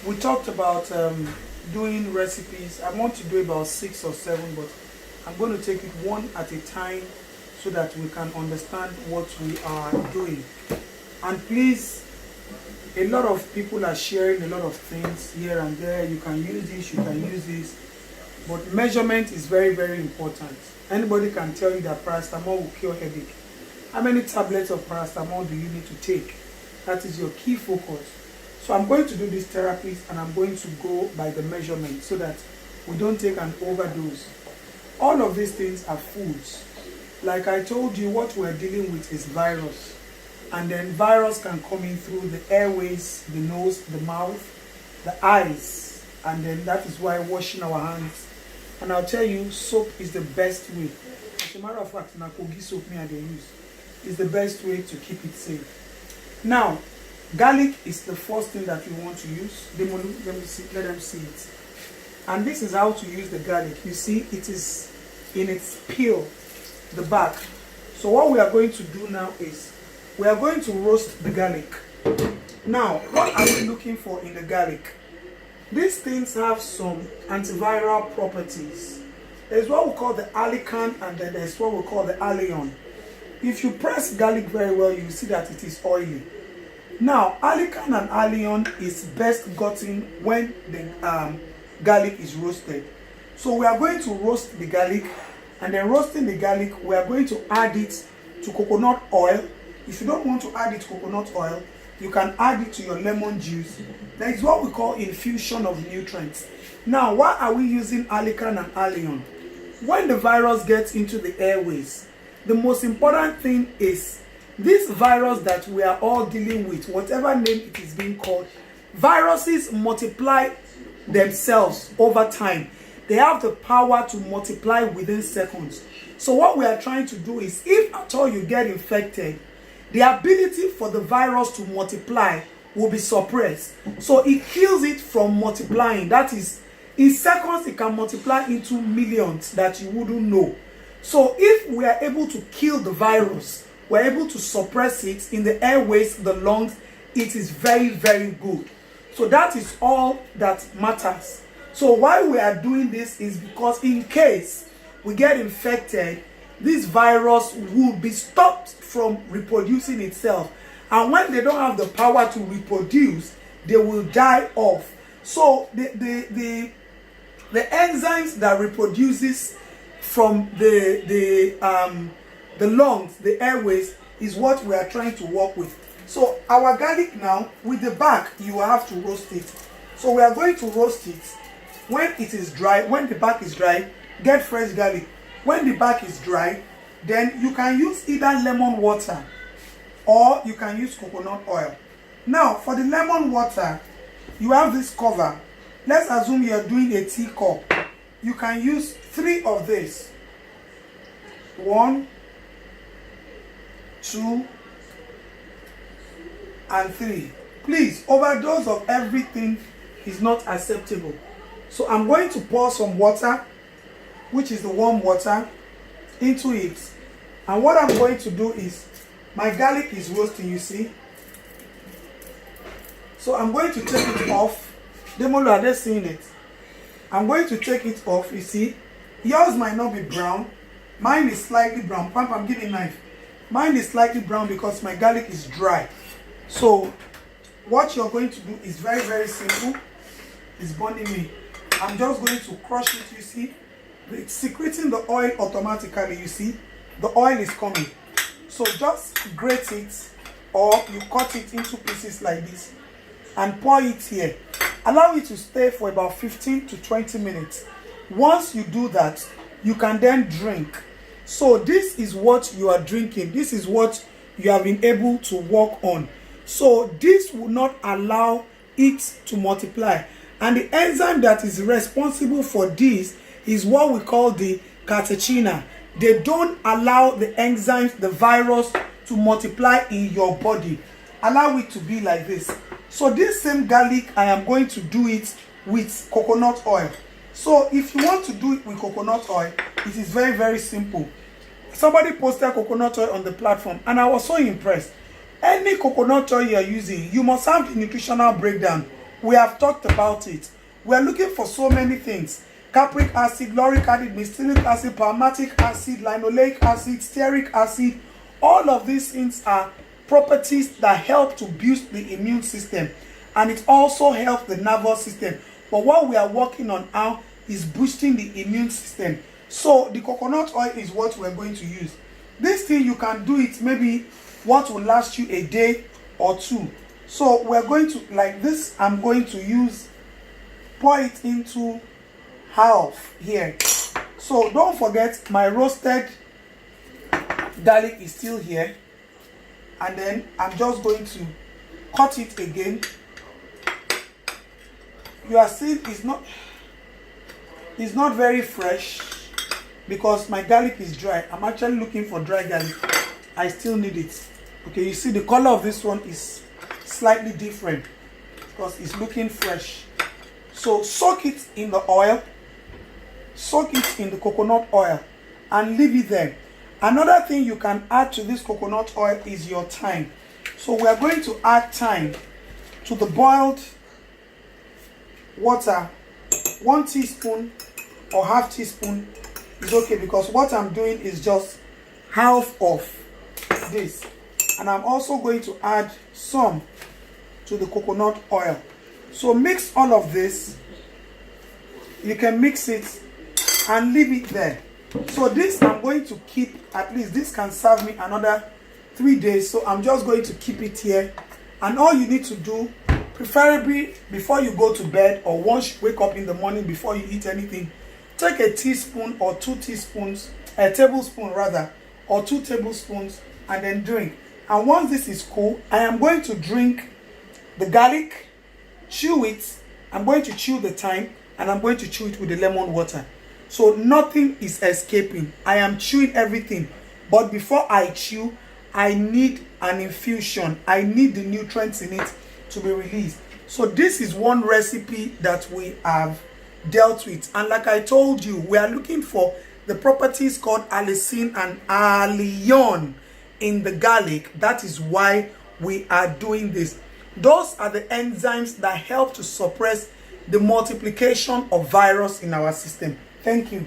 we talked about doing recipes. I want to do about 6 or 7, but I'm going to take it one at a time so that we can understand what we are doing. And please, a lot of people are sharing a lot of things here and there. You can use this, you can use this, but measurement is very, very important. Anybody can tell you that paracetamol will cure headache. How many tablets of paracetamol do you need to take? That is your key focus. So I'm going to do these therapies and I'm going to go by the measurement so that we don't take an overdose. All of these things are foods. Like I told you, what we're dealing with is virus. And then virus can come in through the airways, the nose, the mouth, the eyes. And then that is why washing our hands. And I'll tell you, soap is the best way. As a matter of fact, Nakogi soap me they use is the best way to keep it safe. Now, garlic is the first thing that you want to use. Let them see it. And this is how to use the garlic. You see, it is in its peel, the back. So what we are going to do now is, we are going to roast the garlic. Now, what are we looking for in the garlic? These things have some antiviral properties. There's what we call the allicin, and then there's what we call the allion. If you press garlic very well, you will see that it is oily. Now, allicin and allion is best gotten when the garlic is roasted. So we are going to roast the garlic, and then roasting the garlic, we are going to add it to coconut oil. If you don't want to add it to coconut oil, you can add it to your lemon juice. That is what we call infusion of nutrients. Now, why are we using allicin and allion? When the virus gets into the airways, the most important thing is this virus that we are all dealing with, whatever name it is being called, viruses multiply themselves over time. They have the power to multiply within seconds. So what we are trying to do is, if at all you get infected, the ability for the virus to multiply will be suppressed. So it kills it from multiplying. That is, in seconds it can multiply into millions that you wouldn't know. So if we are able to kill the virus, we're able to suppress it in the airways, the lungs, it is very, very good. So that is all that matters. So why we are doing this is because in case we get infected, this virus will be stopped from reproducing itself. And when they don't have the power to reproduce, they will die off. So the enzymes that reproduces from the lungs, the airways, is what we are trying to work with. So our garlic now, with the back, you will have to roast it. So we are going to roast it. When it is dry, when the back is dry, get fresh garlic. When the back is dry, then you can use either lemon water or you can use coconut oil. Now, for the lemon water, you have this cover. Let's assume you are doing a teacup. You can use 3 of this. 1, 2, and 3. Please, overdose of everything is not acceptable. So I'm going to pour some water, which is the warm water, into it. And what I'm going to do is, my garlic is roasting, you see. So I'm going to take it off. Demolo, are they seeing it? I'm going to take it off, you see. Yours might not be brown. Mine is slightly brown. Pam, I'm giving a knife. Mine is slightly brown because my garlic is dry. So what you're going to do is very, very simple. It's burning me. I'm just going to crush it, you see. It's secreting the oil automatically, you see. The oil is coming. So just grate it, or you cut it into pieces like this and pour it here. Allow it to stay for about 15 to 20 minutes. Once you do that, you can then drink. So this is what you are drinking. This is what you have been able to work on. So this will not allow it to multiply. And the enzyme that is responsible for this is what we call the catechina. They don't allow the enzymes, the virus, to multiply in your body. Allow it to be like this. So this same garlic, I am going to do it with coconut oil. So if you want to do it with coconut oil, it is very, very simple. Somebody posted coconut oil on the platform and I was so impressed. Any coconut oil you are using, you must have the nutritional breakdown We have talked about it. We are looking for so many things. Capric acid, lauric acid, mustelic acid, palmatic acid, linoleic acid, stearic acid. All of these things are properties that help to boost the immune system, and it also helps the nervous system. But what we are working on now is boosting the immune system. So the coconut oil is what we're going to use. This thing, you can do it maybe what will last you a day or two. So we're going to, like this, I'm going to use, pour it into half here. So don't forget, my roasted garlic is still here, and then I'm just going to cut it again. You are seeing it's not very fresh because my garlic is dry. I'm actually looking for dry garlic. I still need it. Okay, you see the color of this one is slightly different because it's looking fresh. So soak it in the oil, soak it in the coconut oil, and leave it there. Another thing you can add to this coconut oil is your thyme. So we are going to add thyme to the boiled water. 1 teaspoon or half teaspoon is okay, because what I'm doing is just half of this. And I'm also going to add some to the coconut oil. So mix all of this. You can mix it and leave it there. So this I'm going to keep, at least this can serve me another 3 days. So I'm just going to keep it here. And all you need to do, preferably before you go to bed or once you wake up in the morning before you eat anything, take a teaspoon or 2 teaspoons, a tablespoon rather, or 2 tablespoons, and then drink. And once this is cool, I am going to drink the garlic, chew it. I'm going to chew the thyme, and I'm going to chew it with the lemon water. So nothing is escaping. I am chewing everything. But before I chew, I need an infusion. I need the nutrients in it to be released. So this is one recipe that we have dealt with. And like I told you, we are looking for the properties called allicin and allion in the garlic. That is why we are doing this. Those are the enzymes that help to suppress the multiplication of virus in our system. Thank you.